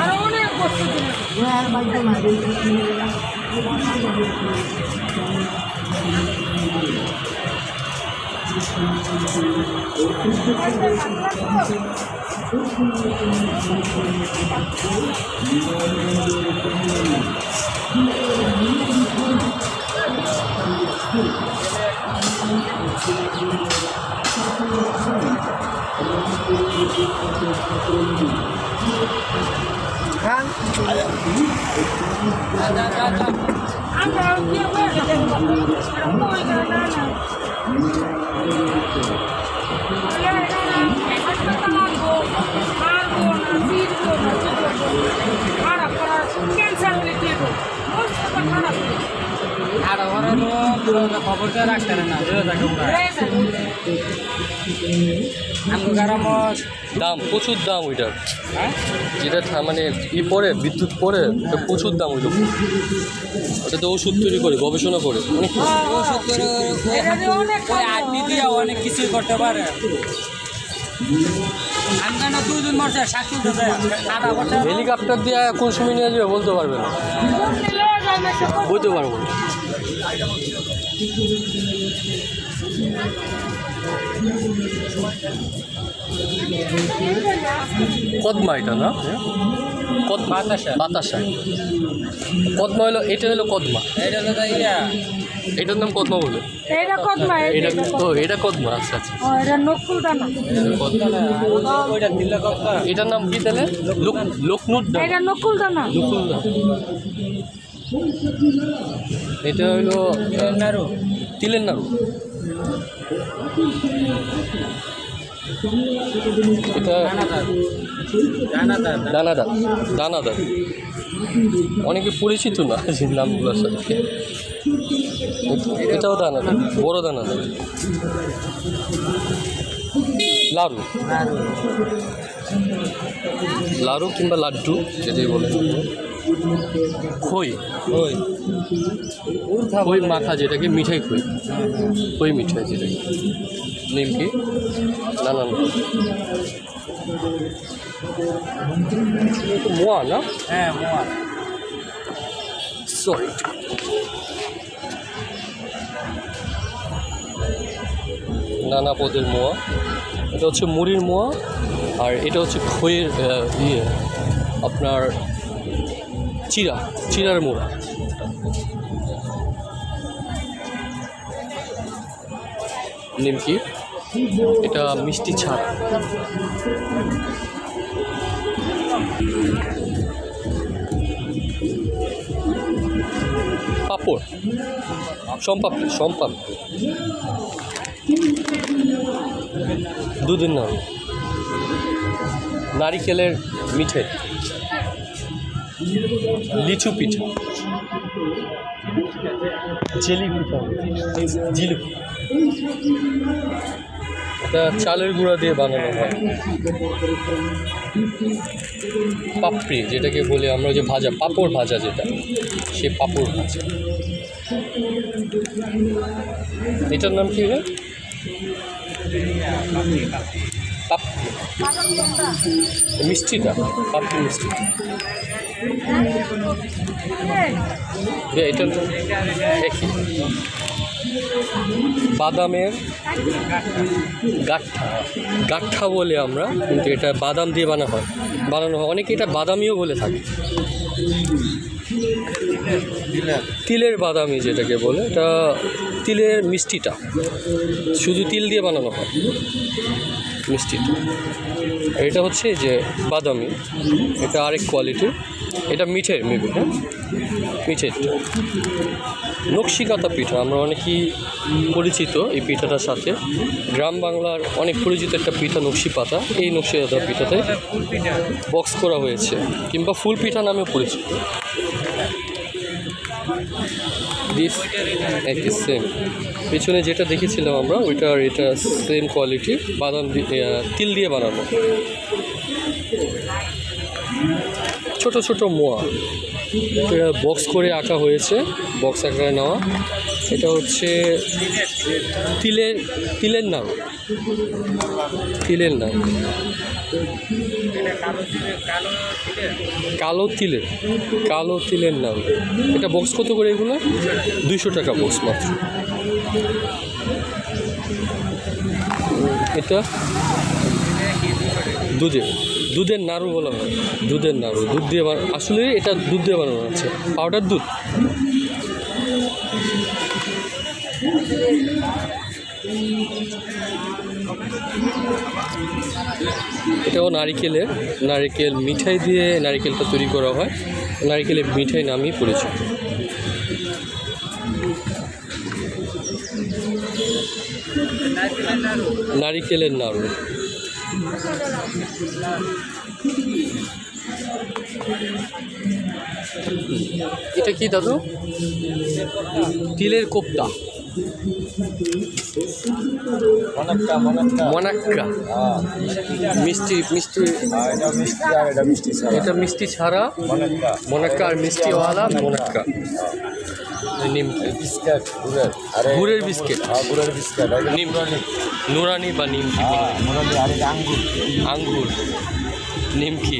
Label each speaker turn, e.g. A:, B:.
A: আরো অনেক বস্তু
B: খবরটা রাখতে না
C: দাম প্রচুর দাম ওইটার, যেটা মানে পড়ে বিদ্যুৎ পড়ে ওটা প্রচুর দাম ওইটা। ওটা তো ওষুধ তৈরি করে গবেষণা করে অনেক
B: অনেক কিছুই করতে পারে।
C: হেলিকপ্টার দিয়ে কোন সময় নিয়ে যাবে বলতে পারবে না, বলতে পারবো না। কদমা এটা না, কদমা বাতাসা। কদমা হলো, এটা হলো কদমা, এটার নাম কদমা বলে।
A: এটা কদমা,
C: এটা ও এটা কদমা। আচ্ছা আচ্ছা,
A: এটা নকুল দানা।
C: এটার নাম কি তাহলে? লখনৌ দানা।
A: এটা নকুল দানা।
C: নকুল দানা। এটা হলো
B: নাড়ু,
C: তিলের নাড়ু। এটা দানাদার, দানাদার। অনেকে পরিচিত না নামগুলোর সাথে। এটাও দানাদার, বড় দানাদার। লাড়ু, লাড়ু কিংবা লাড্ডু যেটাই বলে। খই, খই মাখা যেটাকে মিঠাই খই, খই মিঠাই যেটাকে, নিমকি, নানান মোয়া না।
B: হ্যাঁ মোয়া,
C: সরি। নানা পদের মোয়া। এটা হচ্ছে মুড়ির মোয়া, আর এটা হচ্ছে খইয়ের আপনার চিরার মোড়া। নিমকি, এটা মিষ্টি ছাড়া। পাঁপড়, সম্পাপড়ি, দুধের নাড়ু, নারিকেলের মিঠাই, লিচু পিঠা, জেলি পিঠা, জিলিপি। এটা চালের গুঁড়া দিয়ে বানানো হয়। পাপড়ি যেটাকে বলে আমরা, যে ভাজা পাঁপড় ভাজা, যেটা সে পাঁপড় ভাজা। এটার নাম কি রে? পাপড়ি, মিষ্টিটা পাপড়ি মিষ্টি। এটা একই বাদামের গাঠা বলে আমরা, কিন্তু এটা বাদাম দিয়ে বানানো হয়। অনেকে এটা বাদামিও বলে থাকে। তিলের বাদামি যেটাকে বলে, এটা তিলের মিষ্টিটা, শুধু তিল দিয়ে বানানো হয় মিষ্টিটা। এটা হচ্ছে যে বাদামি, এটা আরেক কোয়ালিটির। এটা মিঠের মেবি, হ্যাঁ মিঠেরটা। নকশিকাতা পিঠা, আমরা অনেকেই পরিচিত এই পিঠাটার সাথে। গ্রাম বাংলার অনেক পরিচিত একটা পিঠা নকশি পাতা। এই নকশিকাতা পিঠাতে বক্স করা হয়েছে, কিংবা ফুল পিঠা নামেও পরিচিত। দিস একই সেম, পিছনে যেটা দেখেছিলাম আমরা ওইটার এটা সেম কোয়ালিটি, বাদাম তিল দিয়ে বানানো। ছোট ছোট মোয়া, এটা বক্স করে আঁকা হয়েছে, বক্স আকারে নেওয়া। এটা হচ্ছে তিলের নাড়ু, তিলের নাড়ু। কালো তিলের নাড়ু। এটা বক্স কত করে এগুলো? 200 টাকা বক্স মাত্র। এটা দুধের নাড়ু বলা হয়, দুধের নাড়ু, দুধ দিয়ে আসলে এটা দুধ দিয়ে বানানো আছে, পাউডার দুধ। এটাও নারিকেল মিঠাই দিয়ে নারিকেলটা তৈরি করা হয়, নারিকেলের মিঠাই নামই পরিচিত। নারিকেলের নাড়ু। এটা কি দাদু? তিলের কোপ্তা, মনাক্কা। মিষ্টি এটা মিষ্টি ছাড়া মনাক্কা, আর মিষ্টিওয়ালা মনাক্কা। নিমকি, গুড়ের বিস্কিট, নুরানি বা নিমকি, আঙ্গুর, নিমকি,